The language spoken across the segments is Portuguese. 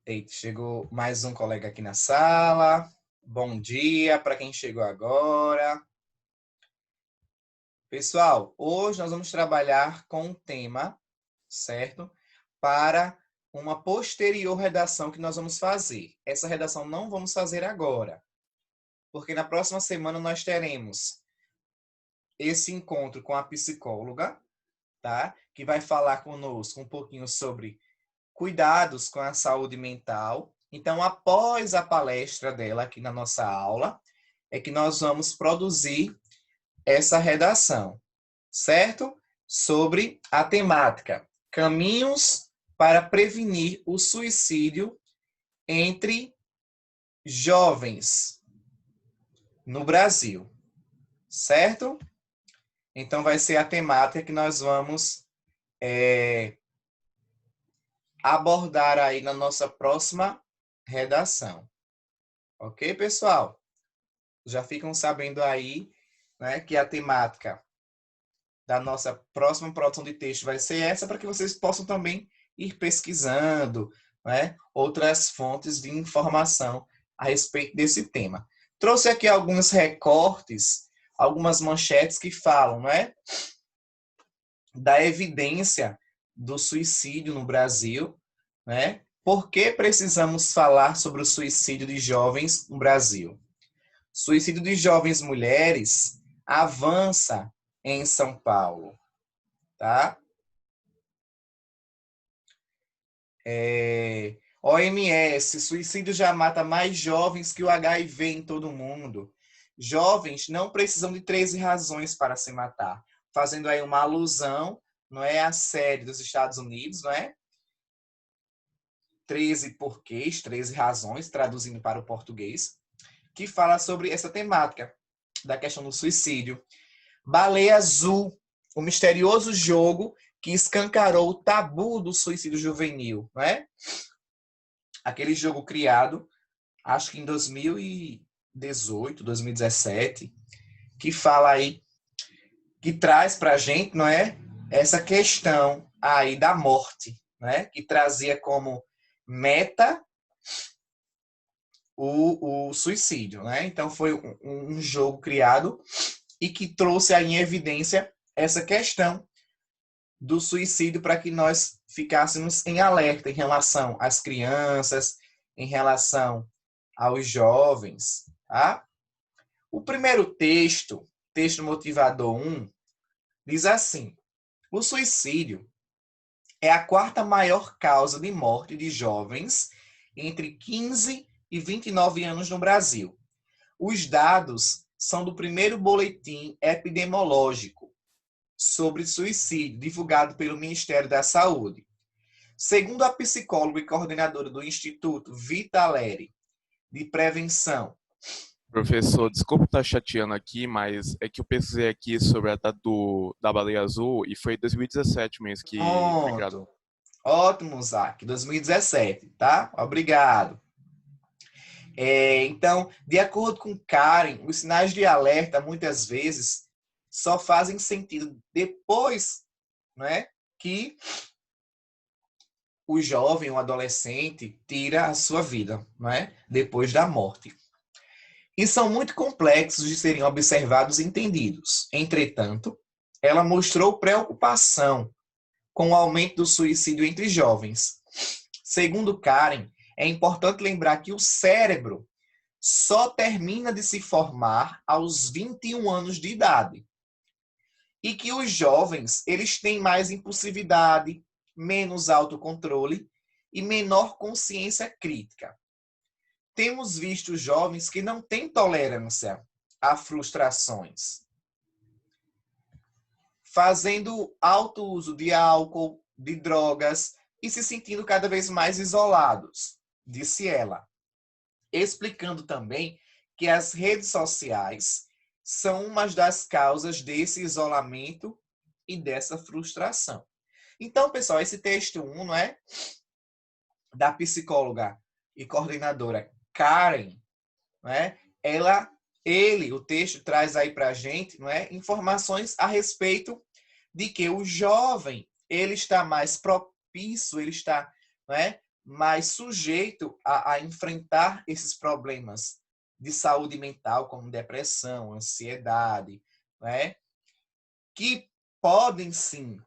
Eita, chegou mais um colega aqui na sala. Bom dia para quem chegou agora. Pessoal, hoje nós vamos trabalhar com um tema, certo? Para uma posterior redação que nós vamos fazer. Essa redação não vamos fazer agora, porque na próxima semana nós teremos esse encontro com a psicóloga, tá? Que vai falar conosco um pouquinho sobre cuidados com a saúde mental. Então, após a palestra dela aqui na nossa aula, é que nós vamos produzir essa redação, certo? Sobre a temática caminhos para prevenir o suicídio entre jovens no Brasil, certo? Então, vai ser a temática que nós vamos abordar aí na nossa próxima redação. Ok, pessoal? Já ficam sabendo aí, né, que a temática da nossa próxima produção de texto vai ser essa, para que vocês possam também ir pesquisando, né, outras fontes de informação a respeito desse tema. Trouxe aqui alguns recortes, algumas manchetes que falam, né, da evidência do suicídio no Brasil, né? Por que precisamos falar sobre o suicídio de jovens no Brasil? Suicídio de jovens mulheres avança em São Paulo, tá? OMS, suicídio já mata mais jovens que o HIV em todo o mundo. Jovens não precisam de 13 razões para se matar. Fazendo aí uma alusão, não é, à série dos Estados Unidos, não é? 13 porquês, 13 razões, traduzindo para o português, que fala sobre essa temática da questão do suicídio. Baleia Azul, o misterioso jogo que escancarou o tabu do suicídio juvenil, não é? Aquele jogo criado, acho que em 2018, 2017, que fala aí, que traz para a gente, não é? Essa questão aí da morte, né? Que trazia como meta o suicídio, né? Então foi um jogo criado e que trouxe aí em evidência essa questão do suicídio para que nós ficássemos em alerta em relação às crianças, em relação aos jovens, tá? O primeiro texto, texto motivador 1, diz assim: o suicídio é a quarta maior causa de morte de jovens entre 15 e 29 anos no Brasil. Os dados são do primeiro boletim epidemiológico sobre suicídio, divulgado pelo Ministério da Saúde. Segundo a psicóloga e coordenadora do Instituto Vitaleri de Prevenção. Professor, desculpa estar chateando aqui, mas é que eu pesquisei aqui sobre a data da baleia azul e foi em 2017 mesmo que foi criado. Pronto. Ótimo, Zac. 2017, tá? Obrigado. Então, de acordo com Karen, os sinais de alerta, muitas vezes, só fazem sentido depois, né, que o jovem, o adolescente, tira a sua vida, né, depois da morte. E são muito complexos de serem observados e entendidos. Entretanto, ela mostrou preocupação com o aumento do suicídio entre jovens. Segundo Karen, é importante lembrar que o cérebro só termina de se formar aos 21 anos de idade. E que os jovens, eles têm mais impulsividade, menos autocontrole e menor consciência crítica. Temos visto jovens que não têm tolerância a frustrações, fazendo alto uso de álcool, de drogas e se sentindo cada vez mais isolados, disse ela, explicando também que as redes sociais são uma das causas desse isolamento e dessa frustração. Então, pessoal, esse texto 1, não é, da psicóloga e coordenadora Karen, não é? O texto traz aí para a gente, não é, informações a respeito de que o jovem ele está mais propício, ele está, não é, mais sujeito a enfrentar esses problemas de saúde mental, como depressão, ansiedade, né? Que podem sim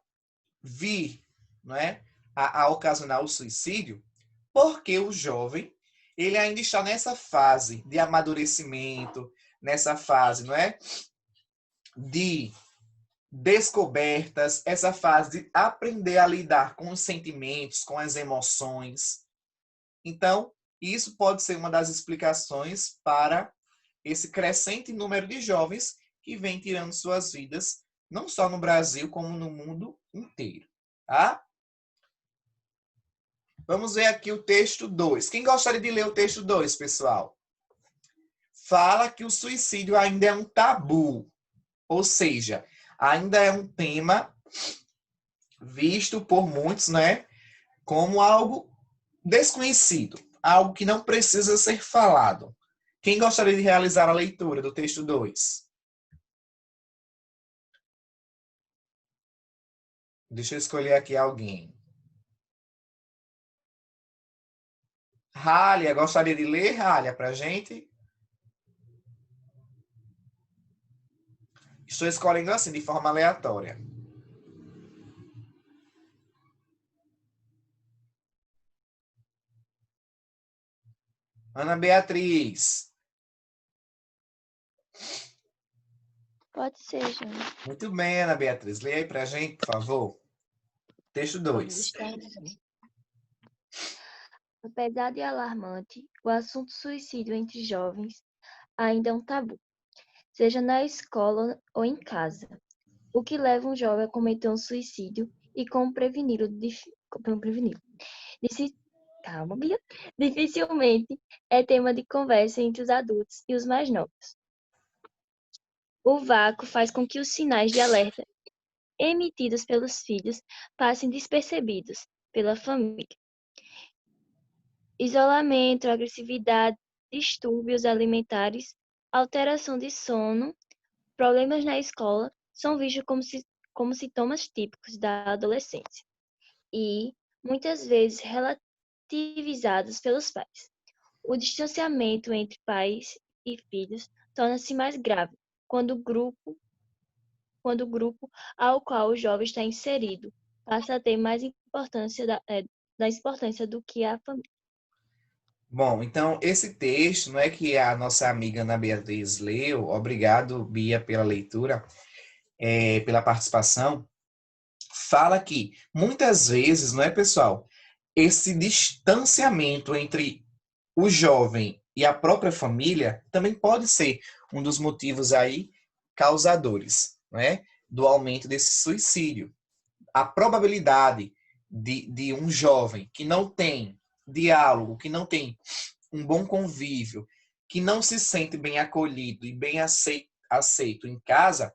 vir, né, a ocasionar o suicídio, porque o jovem ele ainda está nessa fase de amadurecimento, nessa fase, não é, de descobertas, essa fase de aprender a lidar com os sentimentos, com as emoções. Então, isso pode ser uma das explicações para esse crescente número de jovens que vem tirando suas vidas, não só no Brasil, como no mundo inteiro. Tá? Vamos ver aqui o texto 2. Quem gostaria de ler o texto 2, pessoal? Fala que o suicídio ainda é um tabu, ou seja, ainda é um tema visto por muitos, né, como algo desconhecido, algo que não precisa ser falado. Quem gostaria de realizar a leitura do texto 2? Deixa eu escolher aqui alguém. Rália, gostaria de ler, Rália, para a gente? Estou escolhendo assim, de forma aleatória. Ana Beatriz. Pode ser, Júnior. Muito bem, Ana Beatriz. Leia aí para a gente, por favor. Texto 2. Apesar de alarmante, o assunto suicídio entre jovens ainda é um tabu, seja na escola ou em casa. O que leva um jovem a cometer um suicídio e como preveni-lo? Como preveni-lo? Calma, Bia. Dificilmente é tema de conversa entre os adultos e os mais novos. O vácuo faz com que os sinais de alerta emitidos pelos filhos passem despercebidos pela família. Isolamento, agressividade, distúrbios alimentares, alteração de sono, problemas na escola são vistos como sintomas típicos da adolescência e, muitas vezes, relativizados pelos pais. O distanciamento entre pais e filhos torna-se mais grave quando o grupo ao qual o jovem está inserido passa a ter mais importância do que a família. Bom, então esse texto, não é que a nossa amiga Ana Beatriz leu, obrigado, Bia, pela leitura, pela participação, fala que muitas vezes, não é, pessoal, esse distanciamento entre o jovem e a própria família também pode ser um dos motivos aí causadores, não é, do aumento desse suicídio. A probabilidade de um jovem que não tem diálogo, que não tem um bom convívio, que não se sente bem acolhido e bem aceito em casa,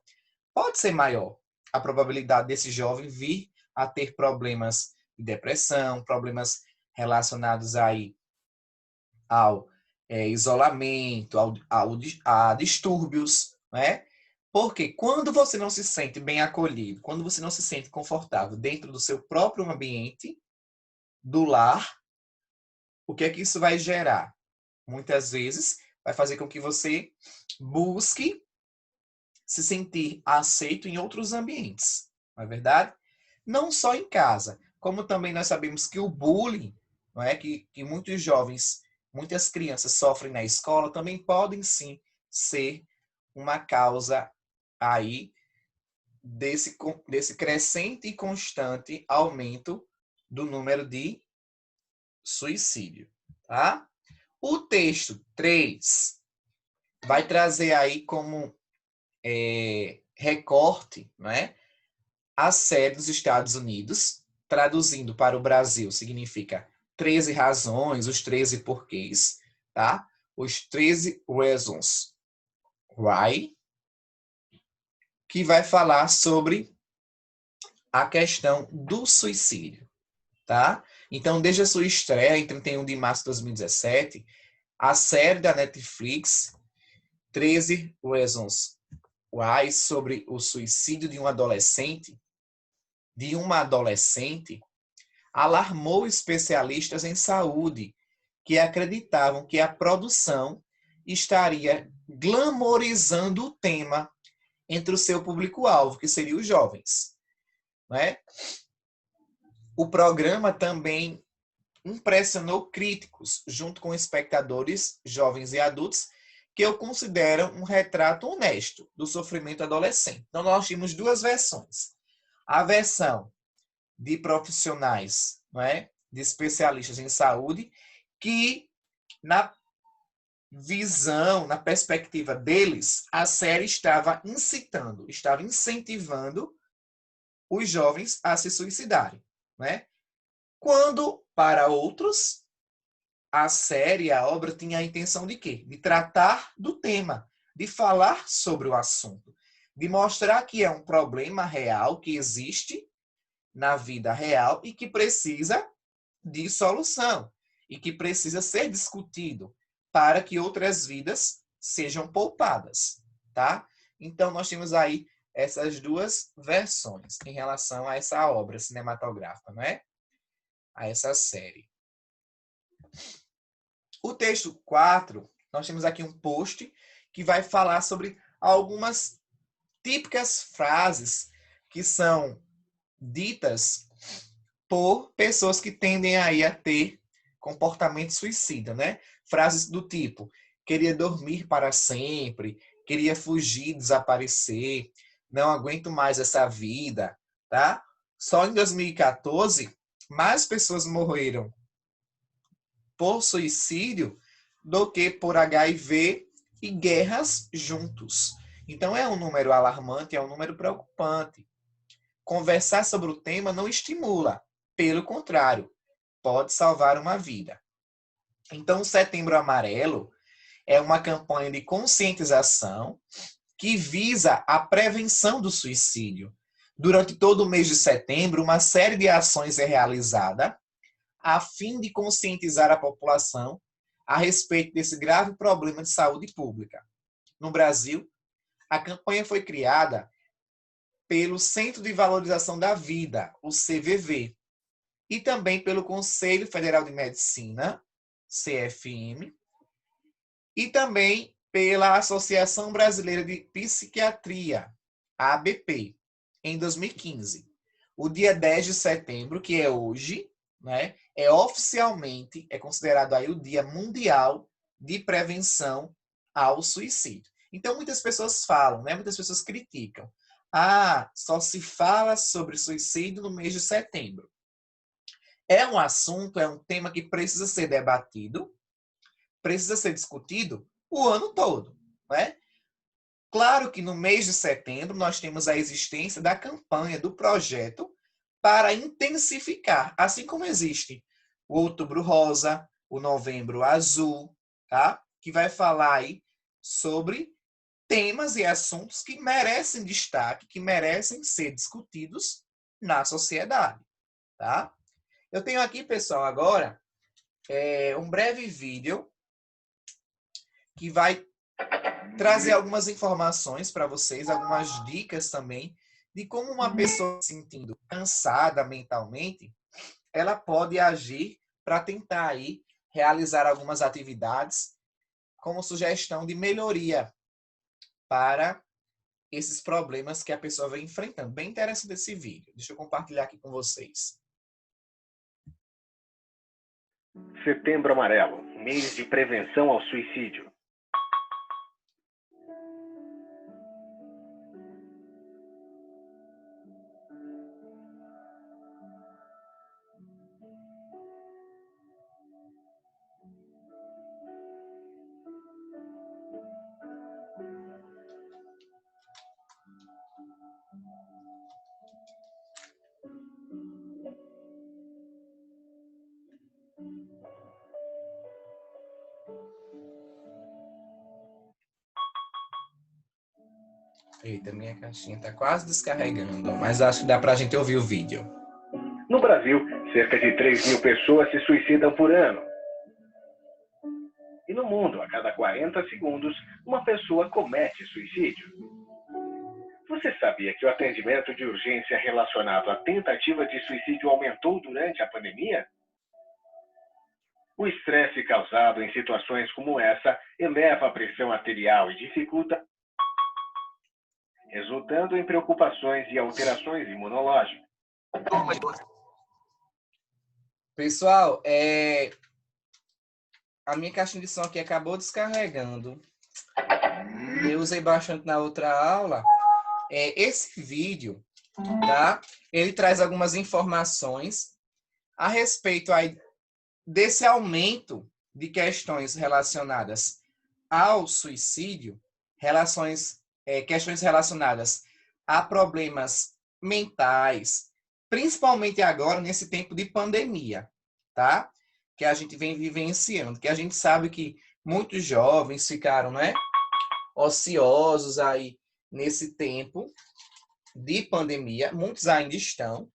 pode ser maior. A probabilidade desse jovem vir a ter problemas de depressão, problemas relacionados aí ao isolamento, a distúrbios, né? Porque quando você não se sente bem acolhido, quando você não se sente confortável dentro do seu próprio ambiente, do lar, o que é que isso vai gerar? Muitas vezes vai fazer com que você busque se sentir aceito em outros ambientes, não é verdade? Não só em casa, como também nós sabemos que o bullying, não é, que muitos jovens, muitas crianças sofrem na escola, também podem sim ser uma causa aí desse crescente e constante aumento do número de suicídio, tá? O texto 3 vai trazer aí como recorte, né, a série dos Estados Unidos, traduzindo para o Brasil, significa 13 razões, os 13 porquês, tá? Os 13 reasons why, que vai falar sobre a questão do suicídio, tá? Então, desde a sua estreia, em 31 de março de 2017, a série da Netflix, 13 Reasons Why, sobre o suicídio de uma adolescente, alarmou especialistas em saúde que acreditavam que a produção estaria glamorizando o tema entre o seu público-alvo, que seria os jovens. Né? O programa também impressionou críticos, junto com espectadores jovens e adultos, que eu considero um retrato honesto do sofrimento adolescente. Então, nós tínhamos duas versões. A versão de profissionais, não é? De especialistas em saúde, que na visão, na perspectiva deles, a série estava incitando, estava incentivando os jovens a se suicidarem. Né? Quando, para outros, a série, a obra tinha a intenção de quê? De tratar do tema, de falar sobre o assunto, de mostrar que é um problema real que existe na vida real e que precisa de solução e que precisa ser discutido para que outras vidas sejam poupadas, tá? Então, nós temos aí essas duas versões em relação a essa obra cinematográfica, não é? A essa série. O texto 4, nós temos aqui um post que vai falar sobre algumas típicas frases que são ditas por pessoas que tendem aí a ter comportamento suicida, né? Frases do tipo, queria dormir para sempre, queria fugir, desaparecer, não aguento mais essa vida, tá? Só em 2014, mais pessoas morreram por suicídio do que por HIV e guerras juntos. Então é um número alarmante, é um número preocupante. Conversar sobre o tema não estimula, pelo contrário, pode salvar uma vida. Então, o Setembro Amarelo é uma campanha de conscientização que visa a prevenção do suicídio. Durante todo o mês de setembro, uma série de ações é realizada a fim de conscientizar a população a respeito desse grave problema de saúde pública. No Brasil, a campanha foi criada pelo Centro de Valorização da Vida, o CVV, e também pelo Conselho Federal de Medicina, CFM, e também pela Associação Brasileira de Psiquiatria, a ABP, em 2015. O dia 10 de setembro, que é hoje, né, é considerado aí o Dia Mundial de Prevenção ao Suicídio. Então, muitas pessoas falam, né, muitas pessoas criticam. Só se fala sobre suicídio no mês de setembro. É um assunto, é um tema que precisa ser debatido, precisa ser discutido o ano todo, né? Claro que no mês de setembro nós temos a existência da campanha, do projeto para intensificar, assim como existe o Outubro Rosa, o Novembro Azul, tá? Que vai falar aí sobre temas e assuntos que merecem destaque, que merecem ser discutidos na sociedade, tá? Eu tenho aqui, pessoal, agora um breve vídeo que vai trazer algumas informações para vocês, algumas dicas também de como uma pessoa se sentindo cansada mentalmente, ela pode agir para tentar aí realizar algumas atividades como sugestão de melhoria para esses problemas que a pessoa vem enfrentando. Bem interessante esse vídeo. Deixa eu compartilhar aqui com vocês. Setembro Amarelo, mês de prevenção ao suicídio. Eita, minha caixinha está quase descarregando, mas acho que dá para a gente ouvir o vídeo. No Brasil, cerca de 3.000 pessoas se suicidam por ano. E no mundo, a cada 40 segundos, uma pessoa comete suicídio. Você sabia que o atendimento de urgência relacionado à tentativa de suicídio aumentou durante a pandemia? O estresse causado em situações como essa eleva a pressão arterial e dificulta, resultando em preocupações e alterações imunológicas. Pessoal, a minha caixinha de som aqui acabou descarregando. Eu usei bastante na outra aula. Esse vídeo, tá? Ele traz algumas informações a respeito aí desse aumento de questões relacionadas ao suicídio, questões relacionadas a problemas mentais, principalmente agora nesse tempo de pandemia, tá? Que a gente vem vivenciando, que a gente sabe que muitos jovens ficaram, né, ociosos aí nesse tempo de pandemia, muitos ainda estão,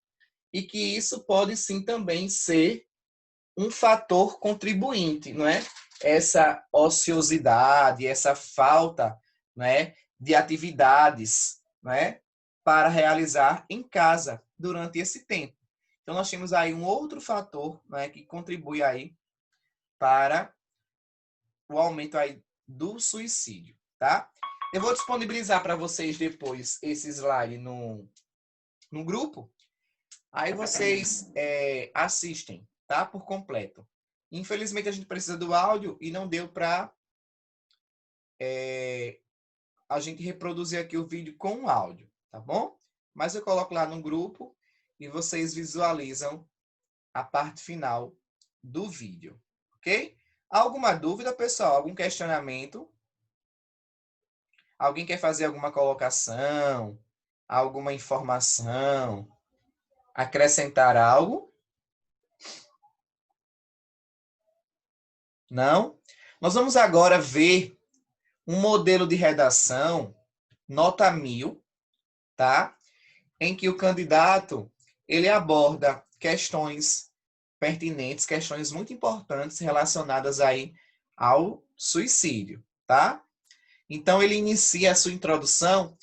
e que isso pode sim também ser um fator contribuinte, não é? Essa ociosidade, essa falta, né, de atividades, né, para realizar em casa durante esse tempo. Então nós temos aí um outro fator, né, que contribui aí para o aumento aí do suicídio, tá? Eu vou disponibilizar para vocês depois esse slide no grupo. Aí vocês assistem, tá? Por completo. Infelizmente, a gente precisa do áudio e não deu para a gente reproduzir aqui o vídeo com o áudio, tá bom? Mas eu coloco lá no grupo e vocês visualizam a parte final do vídeo, ok? Alguma dúvida, pessoal? Algum questionamento? Alguém quer fazer alguma colocação? Alguma informação? Acrescentar algo? Não? Nós vamos agora ver um modelo de redação nota 1000, tá? Em que o candidato ele aborda questões pertinentes, questões muito importantes relacionadas aí ao suicídio, tá? Então ele inicia a sua introdução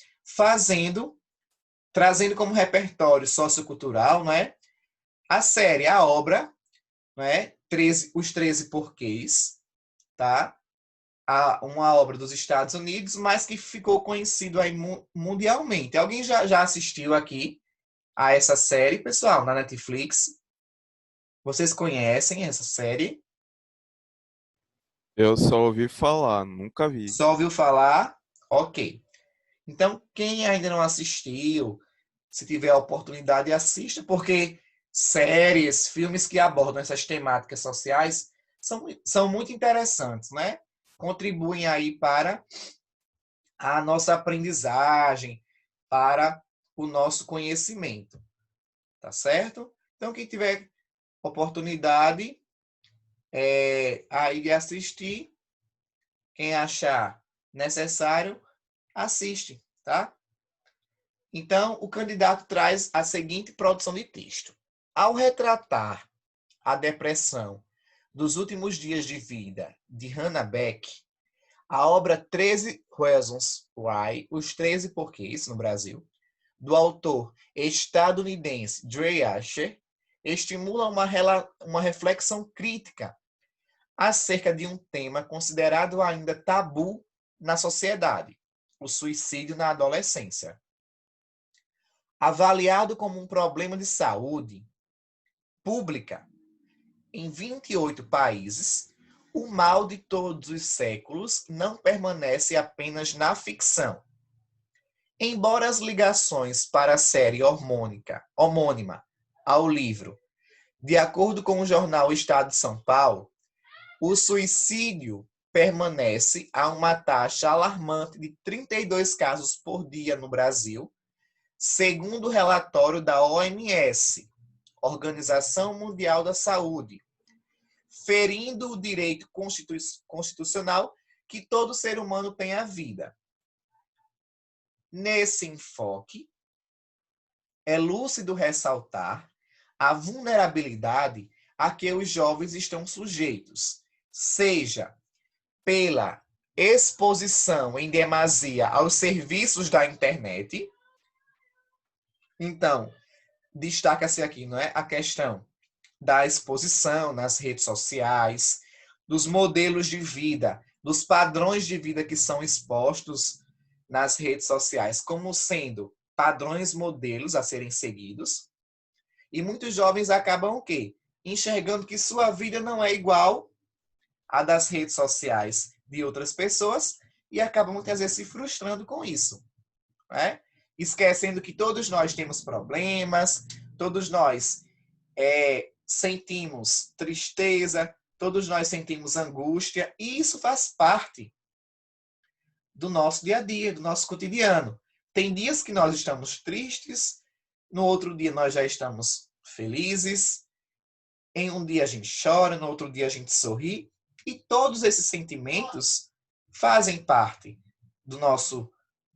trazendo como repertório sociocultural, né, a série, a obra, né, Os 13 Porquês, tá? Uma obra dos Estados Unidos, mas que ficou conhecido aí mundialmente. Alguém já assistiu aqui a essa série, pessoal, na Netflix? Vocês conhecem essa série? Eu só ouvi falar, nunca vi. Só ouviu falar? Ok. Então, quem ainda não assistiu, se tiver a oportunidade, assista, porque séries, filmes que abordam essas temáticas sociais são muito interessantes, né? Contribuem aí para a nossa aprendizagem, para o nosso conhecimento, tá certo? Então, quem tiver oportunidade aí de assistir, quem achar necessário, assiste, tá? Então, o candidato traz a seguinte produção de texto. Ao retratar a depressão dos últimos dias de vida de Hannah Beck, a obra 13 Reasons Why, Os 13 Porquês, no Brasil, do autor estadunidense Dre Asher, estimula uma reflexão crítica acerca de um tema considerado ainda tabu na sociedade, o suicídio na adolescência. Avaliado como um problema de saúde pública em 28 países, o mal de todos os séculos não permanece apenas na ficção. Embora as ligações para a série homônima ao livro, de acordo com o jornal Estado de São Paulo, o suicídio permanece a uma taxa alarmante de 32 casos por dia no Brasil, segundo o relatório da OMS, Organização Mundial da Saúde, ferindo o direito constitucional que todo ser humano tem à vida. Nesse enfoque, é lúcido ressaltar a vulnerabilidade a que os jovens estão sujeitos, seja pela exposição em demasia aos serviços da internet, Então, destaca-se aqui, não é, a questão da exposição nas redes sociais, dos modelos de vida, dos padrões de vida que são expostos nas redes sociais, como sendo padrões modelos a serem seguidos. E muitos jovens acabam o quê? Enxergando que sua vida não é igual à das redes sociais de outras pessoas e acabam muitas vezes se frustrando com isso, né? Esquecendo que todos nós temos problemas, todos nós sentimos tristeza, todos nós sentimos angústia, e isso faz parte do nosso dia a dia, do nosso cotidiano. Tem dias que nós estamos tristes, no outro dia nós já estamos felizes, em um dia a gente chora, no outro dia a gente sorri, e todos esses sentimentos fazem parte do nosso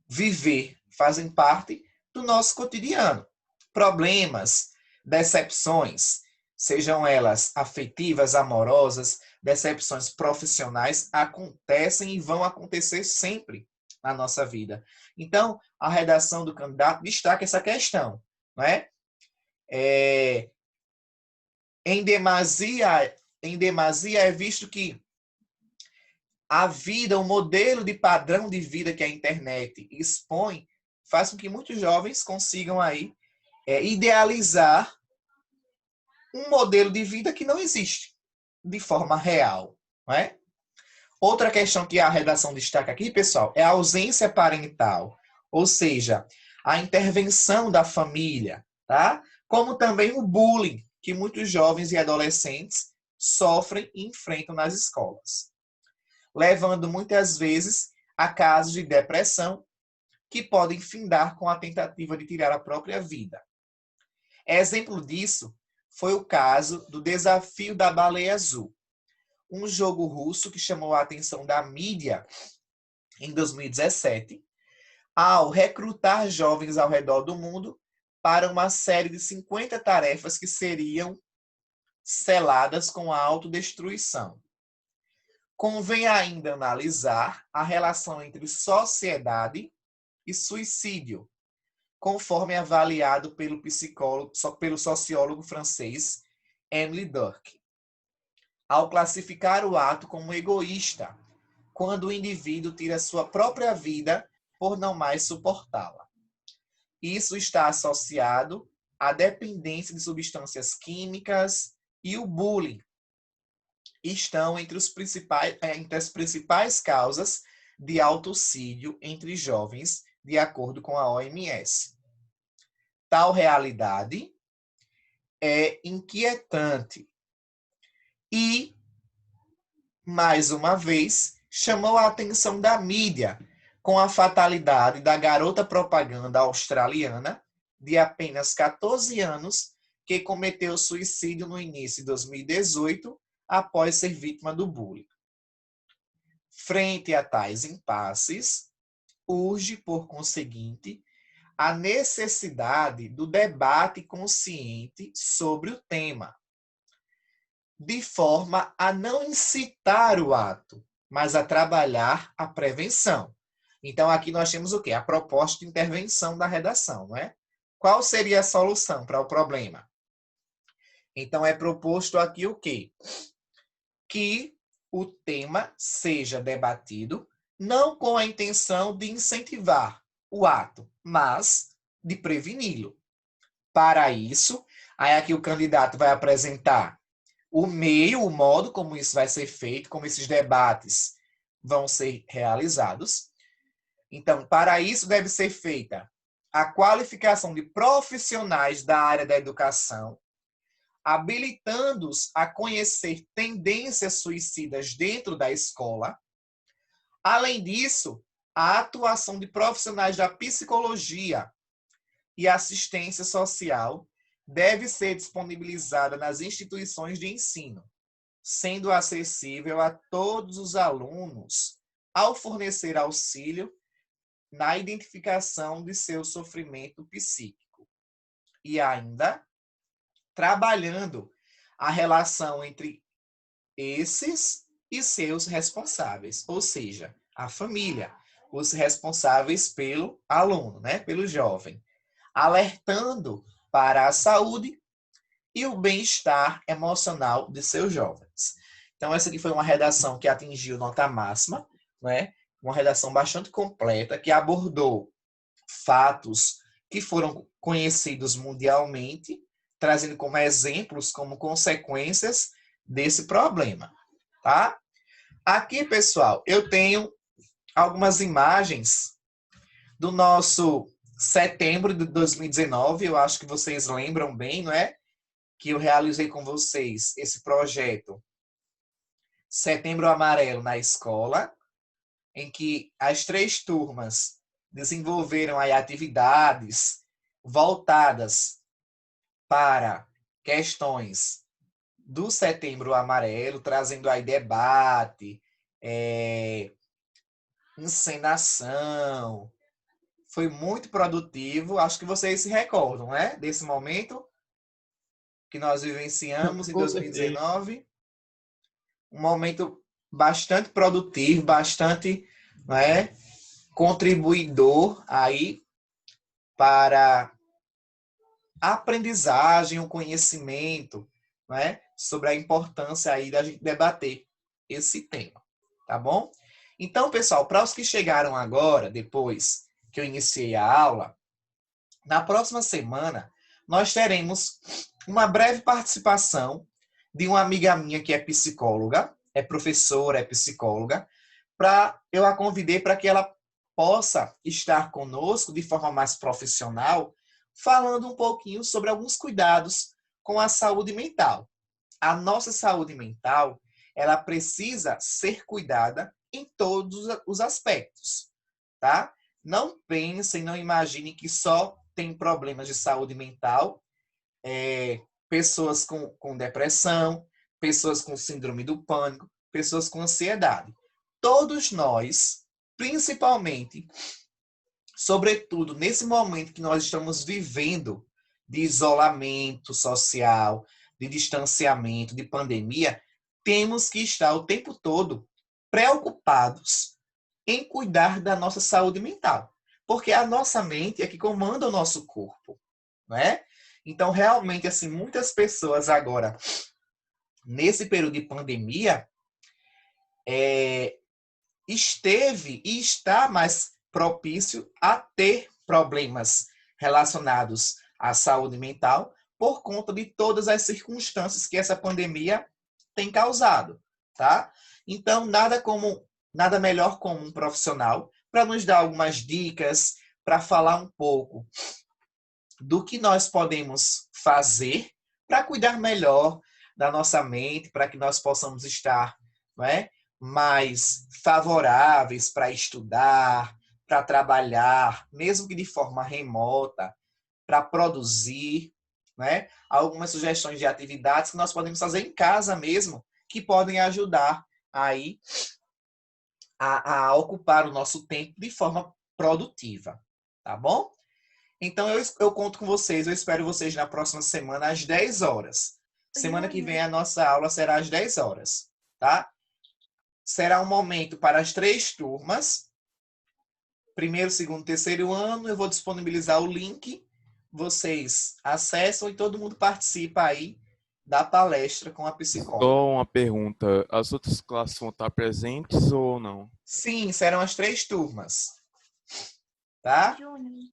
viver, fazem parte do nosso cotidiano. Problemas, decepções, sejam elas afetivas, amorosas, decepções profissionais, acontecem e vão acontecer sempre na nossa vida. Então, a redação do candidato destaca essa questão, não é? Em demasia é visto que a vida, o modelo de padrão de vida que a internet expõe, faz com que muitos jovens consigam aí idealizar um modelo de vida que não existe de forma real, não é? Outra questão que a redação destaca aqui, pessoal, é a ausência parental, ou seja, a intervenção da família, tá? Como também o bullying que muitos jovens e adolescentes sofrem e enfrentam nas escolas, levando muitas vezes a casos de depressão que podem findar com a tentativa de tirar a própria vida. Exemplo disso foi o caso do Desafio da Baleia Azul, um jogo russo que chamou a atenção da mídia em 2017, ao recrutar jovens ao redor do mundo para uma série de 50 tarefas que seriam seladas com a autodestruição. Convém ainda analisar a relação entre sociedade e suicídio, conforme avaliado pelo sociólogo francês Émile Durkheim, ao classificar o ato como egoísta, quando o indivíduo tira sua própria vida por não mais suportá-la. Isso está associado à dependência de substâncias químicas e o bullying. Estão entre as principais causas de autocídio entre jovens, de acordo com a OMS. Tal realidade é inquietante e, mais uma vez, chamou a atenção da mídia com a fatalidade da garota propaganda australiana de apenas 14 anos que cometeu suicídio no início de 2018 após ser vítima do bullying. Frente a tais impasses, urge, por conseguinte, a necessidade do debate consciente sobre o tema, de forma a não incitar o ato, mas a trabalhar a prevenção. Então, aqui nós temos o quê? A proposta de intervenção da redação, não é? Qual seria a solução para o problema? Então, é proposto aqui o quê? Que o tema seja debatido não com a intenção de incentivar o ato, mas de preveni-lo. Para isso, aí aqui o candidato vai apresentar o meio, o modo como isso vai ser feito, como esses debates vão ser realizados. Então, para isso deve ser feita a qualificação de profissionais da área da educação, habilitando-os a conhecer tendências suicidas dentro da escola. Além disso, a atuação de profissionais da psicologia e assistência social deve ser disponibilizada nas instituições de ensino, sendo acessível a todos os alunos ao fornecer auxílio na identificação de seu sofrimento psíquico. E ainda trabalhando a relação entre esses e seus responsáveis, ou seja, a família, os responsáveis pelo aluno, né, pelo jovem. alertando para a saúde e o bem-estar emocional de seus jovens. Então, essa aqui foi uma redação que atingiu nota máxima, né? Uma redação bastante completa, que abordou fatos que foram conhecidos mundialmente, trazendo como exemplos, como consequências desse problema, tá? Aqui, pessoal, eu tenho algumas imagens do nosso setembro de 2019, eu acho que vocês lembram bem, não é? Que eu realizei com vocês esse projeto Setembro Amarelo na escola, em que as 3 turmas desenvolveram aí atividades voltadas para questões do Setembro Amarelo, trazendo aí debate, encenação. Foi muito produtivo. Acho que vocês se recordam, né? Desse momento que nós vivenciamos em 2019. Um momento bastante produtivo, bastante, né, contribuidor aí para a aprendizagem, o conhecimento, né, sobre a importância aí da gente debater esse tema, tá bom? Então, pessoal, para os que chegaram agora, depois que eu iniciei a aula, na próxima semana nós teremos uma breve participação de uma amiga minha que é psicóloga, é professora, é psicóloga, eu a convidei para que ela possa estar conosco de forma mais profissional, falando um pouquinho sobre alguns cuidados com a saúde mental. A nossa saúde mental, ela precisa ser cuidada em todos os aspectos, tá? Não pensem, não imaginem que só tem problemas de saúde mental, pessoas com depressão, pessoas com síndrome do pânico, pessoas com ansiedade. Todos nós, principalmente, sobretudo nesse momento que nós estamos vivendo de isolamento social, de distanciamento, de pandemia, temos que estar o tempo todo preocupados em cuidar da nossa saúde mental. Porque a nossa mente é que comanda o nosso corpo, não é? Então, realmente, assim, muitas pessoas agora, nesse período de pandemia, esteve e está mais propício a ter problemas relacionados à saúde mental por conta de todas as circunstâncias que essa pandemia tem causado, tá? Então, nada melhor como um profissional para nos dar algumas dicas, para falar um pouco do que nós podemos fazer para cuidar melhor da nossa mente, para que nós possamos estar, não é, mais favoráveis para estudar, para trabalhar, mesmo que de forma remota, para produzir, né? Algumas sugestões de atividades que nós podemos fazer em casa mesmo, que podem ajudar aí a ocupar o nosso tempo de forma produtiva, tá bom? Então, eu conto com vocês, eu espero vocês na próxima semana às 10 horas. Semana que vem a nossa aula será às 10 horas, tá? Será um momento para as 3 turmas, primeiro, segundo, terceiro ano. Eu vou disponibilizar o link, vocês acessam e todo mundo participa aí da palestra com a psicóloga. Só uma pergunta, as outras classes vão estar presentes ou não? Sim, serão as 3 turmas, tá? Júnior,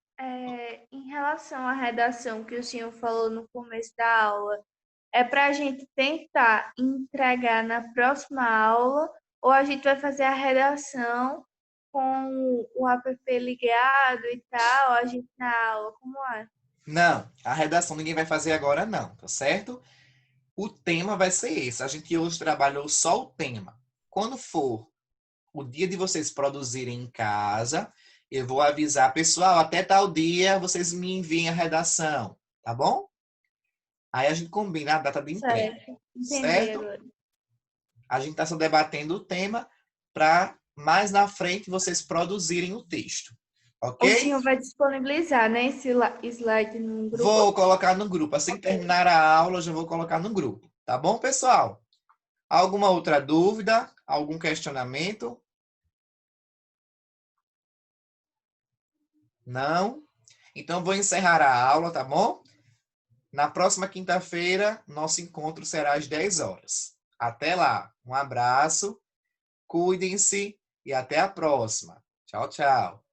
em relação à redação que o senhor falou no começo da aula, é para a gente tentar entregar na próxima aula ou a gente vai fazer a redação com o app ligado e tal, a gente na aula, como é? Não, a redação ninguém vai fazer agora não, tá certo? O tema vai ser esse. A gente hoje trabalhou só o tema. Quando for o dia de vocês produzirem em casa, eu vou avisar, pessoal, até tal dia vocês me enviem a redação, tá bom? Aí a gente combina a data de entrega, Certo, entendi certo? agora. A gente está só debatendo o tema para mais na frente vocês produzirem o texto, O ok? senhor vai disponibilizar, né, esse slide no grupo? Vou colocar no grupo. Assim que terminar a aula, eu já vou colocar no grupo. Tá bom, pessoal? Alguma outra dúvida? Algum questionamento? Não? Então, vou encerrar a aula, tá bom? Na próxima quinta-feira, nosso encontro será às 10 horas. Até lá. Um abraço, cuidem-se e até a próxima. Tchau, tchau.